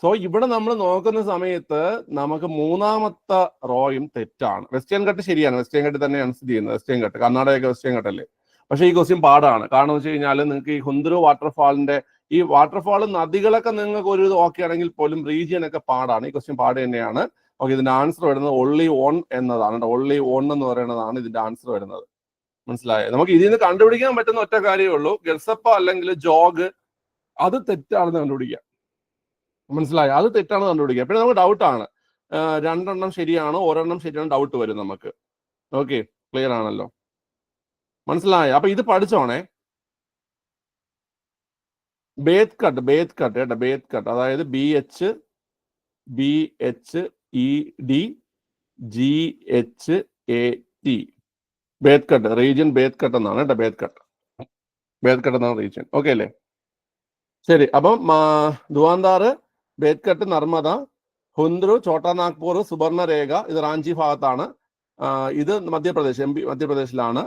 സോ ഇവിടെ നമ്മൾ നോക്കുന്ന സമയത്ത് നമുക്ക് മൂന്നാമത്തെ റോയും തെറ്റാണ്. വെസ്റ്റേൺ ഘട്ട് ശരിയാണ്. വെസ്റ്റേൺ ഘട്ട് തന്നെയാണ് സ്ഥിതി ചെയ്യുന്നത്. വെസ്റ്റേൺ ഘട്ട്, കർണാടക വെസ്റ്റേൺ ഘട്ടല്ലേ. പക്ഷേ ഈ ക്വസ്റ്റ്യൻ പാടാണ്. കാരണം വെച്ച് കഴിഞ്ഞാൽ നിങ്ങൾക്ക് ഈ ഹുന്ദ്രു വാട്ടർഫാളിന്റെ ഈ വാട്ടർഫാൾ നദികളൊക്കെ നിങ്ങൾക്ക് ഒരു ഇത് ഓക്കെ ആണെങ്കിൽ പോലും റീജിയൻ ഒക്കെ പാടാണ്. ഈ ക്വസ്റ്റ്യൻ പാട് തന്നെയാണ്. ഓക്കെ, ഇതിന്റെ ആൻസർ വരുന്നത് only one എന്നതാണ്. only one എന്ന് പറയുന്നതാണ് ഇതിന്റെ ആൻസർ വരുന്നത്. മനസ്സിലായോ? നമുക്ക് ഇതിൽ നിന്ന് കണ്ടുപിടിക്കാൻ പറ്റുന്ന ഒറ്റ കാര്യമേ ഉള്ളൂ. ഗർസപ്പ അല്ലെങ്കിൽ ജോഗ് അത് തെറ്റാണെന്ന് കണ്ടുപിടിക്കാം. മനസ്സിലായോ? അത് തെറ്റാണെന്ന് കണ്ടുപിടിക്കാം. പിന്നെ നമുക്ക് ഡൗട്ടാണ്, രണ്ടെണ്ണം ശരിയാണോ ഒരെണ്ണം ശരിയാണോ ഡൗട്ട് വരും നമുക്ക്. ഓക്കെ, ക്ലിയർ ആണല്ലോ? മനസ്സിലായോ? അപ്പൊ ഇത് പഠിച്ചോണേ. ബേത്കട്ട് കേട്ടോ, ബേത്കട്ട്, അതായത് BHED GHAT, ബേത്കട്ട് റീജിയൻ, ബേത്കട്ട് എന്നാണ് കേട്ടോ, ബേത്കട്ട് എന്നാണ് റീജിയൻ. ഓക്കെ അല്ലേ? ശരി. അപ്പം ധുവാന്താർ, ബേത്കട്ട്, നർമ്മദ, ഹുന്ദ്രു, ഛോട്ടാ നാഗ്പൂർ, സുബർണരേഖ ഇത് റാഞ്ചി ഭാഗത്താണ്. ഇത് മധ്യപ്രദേശ്, മധ്യപ്രദേശിലാണ്.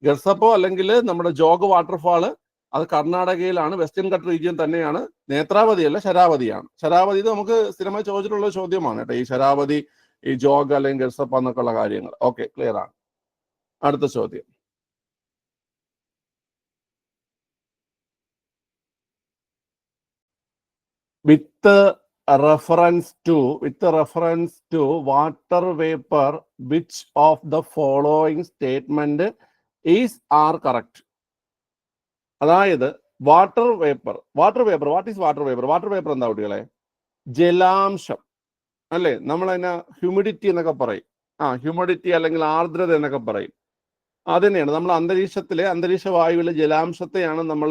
ഗർസപ്പോ അല്ലെങ്കിൽ നമ്മുടെ ജോഗ് വാട്ടർഫാള് അത് കർണാടകയിലാണ്, വെസ്റ്റേൺ ഘട്ട് റീജിയൻ തന്നെയാണ്. നേത്രാവതി അല്ല, ശരാവതിയാണ്. ശരാവതി ഇത് നമുക്ക് സ്ഥിരമായി ചോദിച്ചിട്ടുള്ള ചോദ്യമാണ് കേട്ടോ, ഈ ശരാവതി, ഈ ജോഗ് അല്ലെങ്കിൽ ഗർസപ്പ എന്നൊക്കെ ഉള്ള കാര്യങ്ങൾ. ഓക്കെ, ക്ലിയർ ആണ്. അടുത്ത ചോദ്യം. With reference to water vapour which of the following statement is are correct. അതായത് water vapour, what is water vapour എന്താ കുട്ടികളെ? ജലാംശം അല്ലേ? നമ്മൾ അതിനെ ഹ്യൂമിഡിറ്റി എന്നൊക്കെ പറയും. ഹ്യൂമിഡിറ്റി അല്ലെങ്കിൽ ആർദ്രത എന്നൊക്കെ പറയും. അതുതന്നെയാണ് നമ്മൾ അന്തരീക്ഷ വായുവിലെ ജലാംശത്തെയാണ് നമ്മൾ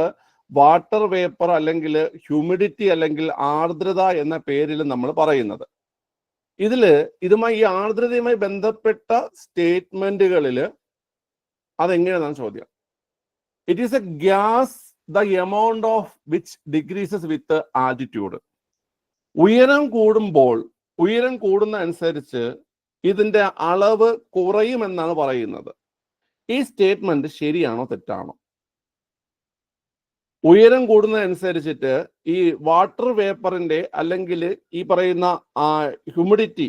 വാട്ടർ വേപ്പർ അല്ലെങ്കിൽ ഹ്യൂമിഡിറ്റി അല്ലെങ്കിൽ ആർദ്രത എന്ന പേരിൽ നമ്മൾ പറയുന്നത്. ഈ ആർദ്രതയുമായി ബന്ധപ്പെട്ട സ്റ്റേറ്റ്മെന്റുകളിൽ അതെങ്ങനെയാണ് ചോദ്യം. It is A gas the amount of which decreases with altitude. ഉയരം കൂടുന്ന അനുസരിച്ച് ഇതിന്റെ അളവ് കുറയുമെന്നാണ് പറയുന്നത്. ഈ സ്റ്റേറ്റ്മെന്റ് ശരിയാണോ തെറ്റാണോ? ഉയരം കൂടുന്നതനുസരിച്ചിട്ട് ഈ വാട്ടർ വേപ്പറിന്റെ അല്ലെങ്കിൽ ഈ പറയുന്ന ഹ്യൂമിഡിറ്റി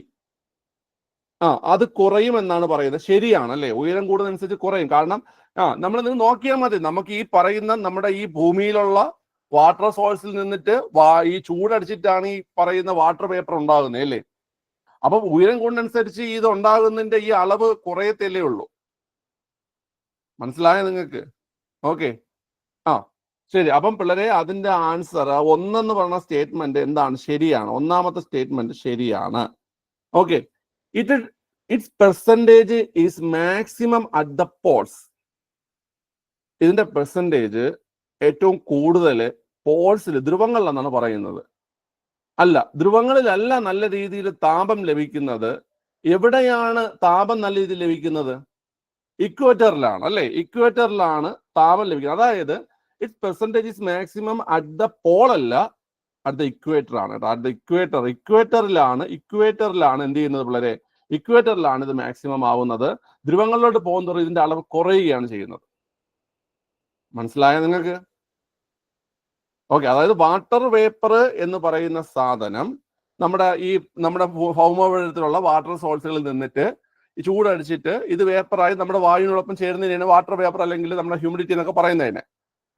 അത് കുറയുമെന്നാണ് പറയുന്നത്. ശരിയാണല്ലേ? ഉയരം കൂടുന്നതനുസരിച്ച് കുറയും. കാരണം നമ്മൾ നോക്കിയാൽ മതി, നമുക്ക് ഈ പറയുന്ന നമ്മുടെ ഈ ഭൂമിയിലുള്ള വാട്ടർ സോഴ്സിൽ നിന്നിട്ട് ഈ ചൂടടിച്ചിട്ടാണ് ഈ പറയുന്ന വാട്ടർ വേപ്പർ ഉണ്ടാകുന്നത് അല്ലേ? അപ്പൊ ഉയരം കൂടുന്നതനുസരിച്ച് ഇത് ഉണ്ടാകുന്നതിന്റെ ഈ അളവ് കുറയത്തല്ലേ ഉള്ളൂ. മനസ്സിലായോ നിങ്ങൾക്ക്? ഓക്കെ, ശരി. അപ്പം പിള്ളേരെ, അതിന്റെ ആൻസർ 1 എന്ന് പറഞ്ഞ സ്റ്റേറ്റ്മെന്റ് എന്താണ്? ശരിയാണ്. ഒന്നാമത്തെ സ്റ്റേറ്റ്മെന്റ് ശരിയാണ്. Okay, it's percentage is maximum at the Paul's. ഇതിന്റെ പെർസെന്റേജ് ഏറ്റവും കൂടുതൽ പോൾസിൽ, ധ്രുവങ്ങളിലെന്നാണ് പറയുന്നത്. ധ്രുവങ്ങളിലല്ല നല്ല രീതിയിൽ താപം ലഭിക്കുന്നത്. എവിടെയാണ് താപം നല്ല രീതിയിൽ ലഭിക്കുന്നത്? ഇക്വേറ്ററിലാണ് അല്ലേ? ഇക്വേറ്ററിലാണ് താപം ലഭിക്കുന്നത്. അതായത് its percentage is maximum at the pole അല്ല, അറ്റ് ദ ഇക്വേറ്റർ ആണ്. അറ്റ് ദ ഇക്വേറ്ററിലാണ് എന്ത് ചെയ്യുന്നത് പിള്ളേരെ? ഇക്വേറ്ററിലാണ് ഇത് മാക്സിമം ആവുന്നത്. ധ്രുവങ്ങളിലോട്ട് പോകുന്നതോറും ഇതിന്റെ അളവ് കുറയുകയാണ് ചെയ്യുന്നത്. മനസ്സിലായോ നിങ്ങൾക്ക്? ഓക്കെ, അതായത് വാട്ടർ വേപ്പർ എന്ന് പറയുന്ന സാധനം നമ്മുടെ ഭൗമോപരിതലത്തിലുള്ള വാട്ടർ സോഴ്സുകളിൽ നിന്നിട്ട് ഈ ചൂടടിച്ചിട്ട് ഇത് വേപ്പറായി നമ്മുടെ വായുവിനോടൊപ്പം ചേരുന്നതിനാണ് വാട്ടർ വേപ്പർ അല്ലെങ്കിൽ നമ്മുടെ ഹ്യൂമിഡിറ്റി എന്നൊക്കെ പറയുന്നതിന്.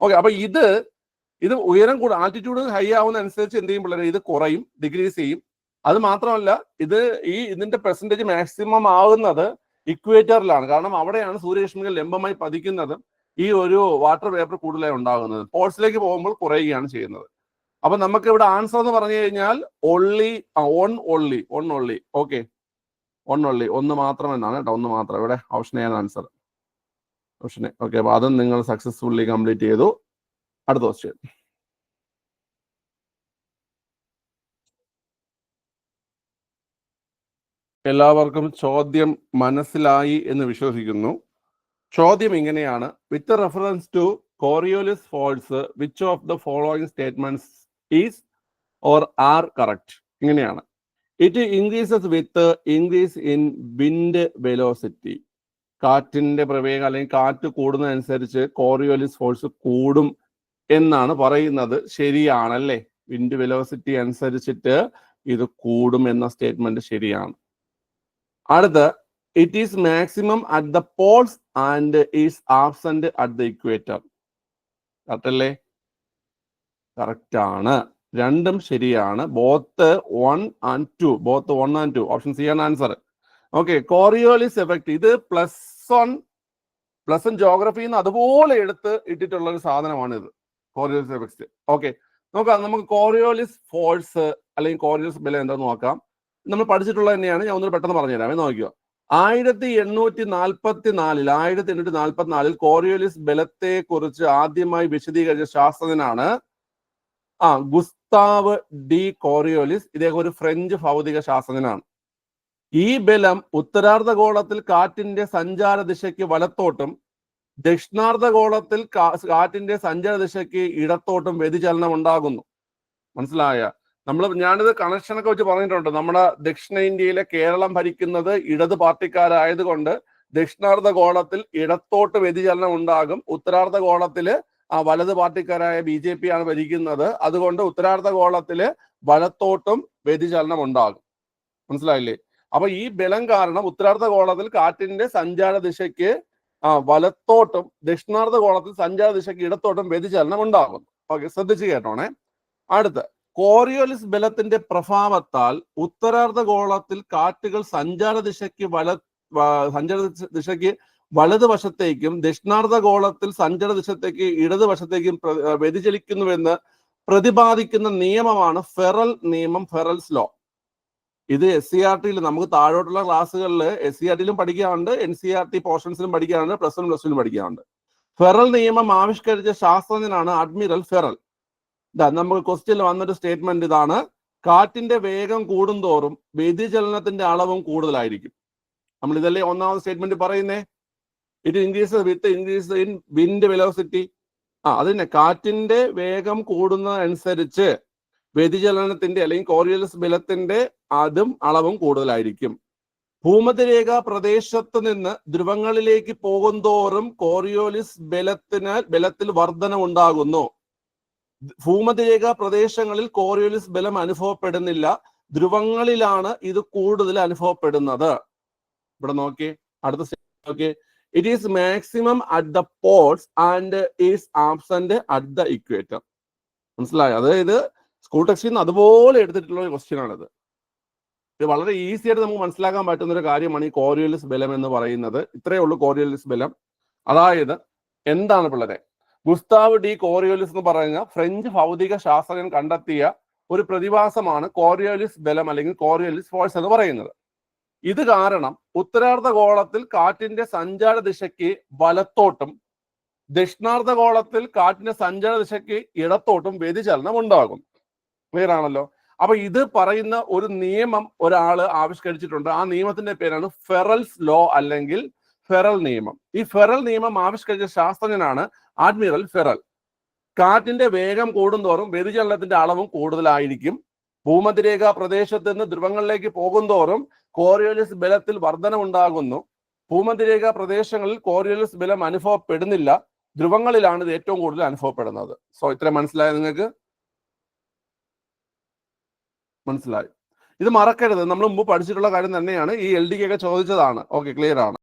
ഓക്കെ, അപ്പൊ ഇത് ഉയരം കൂടും, ആൾട്ടിറ്റ്യൂഡ് ഹൈ ആവുന്ന അനുസരിച്ച് എന്ത് ചെയ്യും പിള്ളേരെ? ഇത് കുറയും, ഡിക്രീസ് ചെയ്യും. അത് മാത്രമല്ല, ഇതിന്റെ പെർസെന്റേജ് മാക്സിമം ആവുന്നത് ഇക്വേറ്ററിലാണ്. കാരണം അവിടെയാണ് സൂര്യരശ്മികൾ ലംബമായി പതിക്കുന്നത്. ഈ ഒരു വാട്ടർ വേപ്പർ കൂടുതലായി ഉണ്ടാകുന്നത്. പോൾസിലേക്ക് പോകുമ്പോൾ കുറയുകയാണ് ചെയ്യുന്നത്. അപ്പൊ നമുക്ക് ഇവിടെ ആൻസർ എന്ന് പറഞ്ഞു കഴിഞ്ഞാൽ ഓൺലി. ഓക്കെ, ഒന്ന് മാത്രം എന്നാണ് കേട്ടോ, ഒന്ന് മാത്രം. ഇവിടെ ഓപ്ഷൻ ആണ് ആൻസർ. ഓപ്ഷൻ. ഓക്കെ, അപ്പൊ അതും നിങ്ങൾ സക്സസ്ഫുള്ളി കംപ്ലീറ്റ് ചെയ്തു. അടുത്ത ക്വസ്റ്റ്യൻ. എല്ലാവർക്കും ചോദ്യം മനസ്സിലായി എന്ന് വിശ്വസിക്കുന്നു. ചോദ്യം ഇങ്ങനെയാണ്: with reference to Coriolis force which of the following statements is or are correct? ഇങ്ങനെയാണ്: it increases with increase in wind velocity. കാറ്റിന്റെ പ്രവേഗം അല്ലെങ്കിൽ കാറ്റ് കൂടുന്നതനുസരിച്ച് കോറിയോലിസ് ഫോഴ്സ് കൂടും എന്നാണ് പറയുന്നത്. ശരിയാണല്ലേ? വിൻഡ് വെലോസിറ്റി അനുസരിച്ചിട്ട് ഇത് കൂടും എന്ന സ്റ്റേറ്റ്മെന്റ് ശരിയാണ്. അടുത്ത, it is maximum at the Paul's and is absent at the equator. Correct അല്ലേ? കറക്റ്റ് ആണ്. രണ്ടും ശരിയാണ്. Both 1 and 2. ഓപ്ഷൻ സി ആണ് ആൻസർ. ഓക്കെ, കോറിയോലിസ് എഫക്ട്, ഇത് പ്ലസ് വൺ ജോഗ്രഫിയിൽ നിന്ന് അതുപോലെ എടുത്ത് ഇട്ടിട്ടുള്ള ഒരു സാധനമാണ് ഇത്, കോറിയോലിസ് എഫക്ട്. ഓക്കെ, നോക്കാം നമുക്ക് കോറിയോലിസ് ഫോഴ്സ് അല്ലെങ്കിൽ കോറിയോലിസ് ബലം എന്താന്ന് നോക്കാം. നമ്മൾ പഠിച്ചിട്ടുള്ളത് തന്നെയാണ്, ഞാൻ ഒന്നുകൂടി പെട്ടെന്ന് പറഞ്ഞുതരാം. നോക്കിയോ, 1844 കോറിയോലിസ് ബലത്തെ കുറിച്ച് ആദ്യമായി വിശദീകരിച്ച ശാസ്ത്രജ്ഞനാണ് ഗുസ്താവ് ഡി കോറിയോലിസ്. ഇദ്ദേഹം ഒരു ഫ്രഞ്ച് ഭൗതിക ശാസ്ത്രജ്ഞനാണ്. ഈ ബലം ഉത്തരാർദ്ധഗോളത്തിൽ കാറ്റിന്റെ സഞ്ചാര ദിശയ്ക്ക് വലത്തോട്ടും ദക്ഷിണാർദ്ധഗോളത്തിൽ കാറ്റിന്റെ സഞ്ചാര ദിശയ്ക്ക് ഇടത്തോട്ടും വ്യതിചലനം ഉണ്ടാകുന്നു. മനസ്സിലായ? ഞാനിത് കണക്ഷനൊക്കെ വെച്ച് പറഞ്ഞിട്ടുണ്ട്. നമ്മുടെ ദക്ഷിണേന്ത്യയിലെ കേരളം ഭരിക്കുന്നത് ഇടത് പാർട്ടിക്കാരായതുകൊണ്ട് ദക്ഷിണാർദ്ധഗോളത്തിൽ ഇടത്തോട്ട് വ്യതിചലനം ഉണ്ടാകും. ഉത്തരാർദ്ധഗോളത്തില് വലത് പാർട്ടിക്കാരായ BJP ആണ് ഭരിക്കുന്നത്. അതുകൊണ്ട് ഉത്തരാർദ്ധഗോളത്തില് വലത്തോട്ടും വ്യതിചലനം ഉണ്ടാകും. മനസ്സിലായില്ലേ? അപ്പൊ ഈ ബലം കാരണം ഉത്തരാർദ്ധഗോളത്തിൽ കാറ്റിന്റെ സഞ്ചാര ദിശയ്ക്ക് വലത്തോട്ടും ദക്ഷിണാർദ്ധഗോളത്തിൽ സഞ്ചാര ദിശയ്ക്ക് ഇടത്തോട്ടും വ്യതിചലനം ഉണ്ടാകും. ഓക്കെ, ശ്രദ്ധിച്ച് കേട്ടോണേ. അടുത്ത്, കോറിയോലിസ് ബലത്തിന്റെ പ്രഭാവത്താൽ ഉത്തരാർദ്ധഗോളത്തിൽ കാറ്റുകൾ സഞ്ചാര ദിശയ്ക്ക് വലതുവശത്തേക്കും ദക്ഷിണാർദ്ധഗോളത്തിൽ സഞ്ചാര ദിശത്തേക്ക് ഇടതുവശത്തേക്കും വ്യതിചലിക്കുന്നുവെന്ന് പ്രതിപാദിക്കുന്ന നിയമമാണ് ഫെറൽ നിയമം, ഫെറൽസ് ലോ. ഇത് SCERT-യിൽ നമുക്ക് താഴോട്ടുള്ള ക്ലാസ്സുകളിൽ SCERT-യിലും പഠിക്കാറുണ്ട്, NCERT പോർഷൻസിലും പഠിക്കാറുണ്ട്, പ്ലസ് 1 പ്ലസ് 2 പഠിക്കാറുണ്ട്. ഫെറൽ നിയമം ആവിഷ്കരിച്ച ശാസ്ത്രജ്ഞനാണ് അഡ്മിറൽ ഫെറൽ. നമുക്ക് ക്വസ്റ്റ്യനിൽ വന്നൊരു സ്റ്റേറ്റ്മെന്റ് ഇതാണ്: കാറ്റിന്റെ വേഗം കൂടുന്തോറും വ്യതിചലനത്തിന്റെ അളവും കൂടുതലായിരിക്കും. നമ്മൾ ഇതല്ലേ ഒന്നാമത് സ്റ്റേറ്റ്മെന്റ് പറയുന്നേ. It increases with increase in wind velocity. അതിനെ കാറ്റിന്റെ വേഗം കൂടുന്നതനുസരിച്ച് വ്യതിചലനത്തിന്റെ അല്ലെങ്കിൽ കോറിയോലിസ് ബലത്തിന്റെ അളവും കൂടുതലായിരിക്കും. ഭൂമധ്യരേഖ പ്രദേശത്ത് നിന്ന് ധ്രുവങ്ങളിലേക്ക് പോകുന്തോറും കോറിയോലിസ് ബലത്തിൽ വർധനവുണ്ടാകുന്നു. ഭൂമധ്യരേഖ പ്രദേശങ്ങളിൽ കോറിയോലിസ് ബലം അനുഭവപ്പെടുന്നില്ല, ധ്രുവങ്ങളിലാണ് ഇത് കൂടുതൽ അനുഭവപ്പെടുന്നത്. ഇവിടെ നോക്കി, അടുത്ത നോക്കി. It is maximum at the Paul's and is absent at the equator. മനസ്സിലായോ? അതായത് സ്കൂൾ ടെക്സ്റ്റിൽ നിന്ന് അതുപോലെ എടുത്തിട്ടുള്ള ഒരു ക്വസ്റ്റ്യൻ ആണിത്. ഇത് വളരെ ഈസി ആയിട്ട് നമുക്ക് മനസ്സിലാക്കാൻ പറ്റുന്ന ഒരു കാര്യമാണ് ഈ കോറിയോലിസ് ബലം എന്ന് പറയുന്നത്. ഇത്രയേ ഉള്ളൂ കോറിയോലിസ് ബലം. അതായത് എന്താണ് പിള്ളേരെ? ഗുസ്താവ് ഡി കോറിയോലിസ് എന്ന് പറയുന്ന ഫ്രഞ്ച് ഭൗതിക ശാസ്ത്രജ്ഞൻ കണ്ടെത്തിയ ഒരു പ്രതിഭാസമാണ് കോറിയോലിസ് ബലം അല്ലെങ്കിൽ കോറിയോലിസ് ഫോഴ്സ് എന്ന് പറയുന്നത്. ഇത് കാരണം ഉത്തരാർദ്ധഗോളത്തിൽ കാറ്റിന്റെ സഞ്ചാര ദിശയ്ക്ക് വലത്തോട്ടും ദക്ഷിണാർദ്ധഗോളത്തിൽ കാറ്റിന്റെ സഞ്ചാര ദിശയ്ക്ക് ഇടത്തോട്ടും വ്യതിചലനം ഉണ്ടാകും. ക്ലിയർ ആണല്ലോ? അപ്പൊ ഇത് പറയുന്ന ഒരു നിയമം ഒരാള് ആവിഷ്കരിച്ചിട്ടുണ്ട്. ആ നിയമത്തിന്റെ പേരാണ് ഫെറൽസ് ലോ അല്ലെങ്കിൽ ഫെറൽ നിയമം. ഈ ഫെറൽ നിയമം ആവിഷ്കരിച്ച ശാസ്ത്രജ്ഞനാണ് അഡ്മിറൽ ഫെറൽ. കാറ്റിന്റെ വേഗം കൂടുന്തോറും വ്യതിചലനത്തിന്റെ അളവും കൂടുതലായിരിക്കും. ഭൂമധ്യരേഖ പ്രദേശത്ത് നിന്ന് ധ്രുവങ്ങളിലേക്ക് പോകുന്തോറും കോറിയോലിസ് ബലത്തിൽ വർധനവുണ്ടാകുന്നു. ഭൂമധ്യരേഖ പ്രദേശങ്ങളിൽ കോറിയോലിസ് ബലം അനുഭവപ്പെടുന്നില്ല, ധ്രുവങ്ങളിലാണ് ഇത് ഏറ്റവും കൂടുതൽ അനുഭവപ്പെടുന്നത്. സോ ഇത്രയും മനസ്സിലായോ നിങ്ങൾക്ക്? മനസ്സിലായി? ഇത് മറക്കരുത്, നമ്മൾ മുമ്പ് പഠിച്ചിട്ടുള്ള കാര്യം തന്നെയാണ്. ഈ LDK ഒക്കെ ചോദിച്ചതാണ്. ഓക്കെ, ക്ലിയർ ആണ്.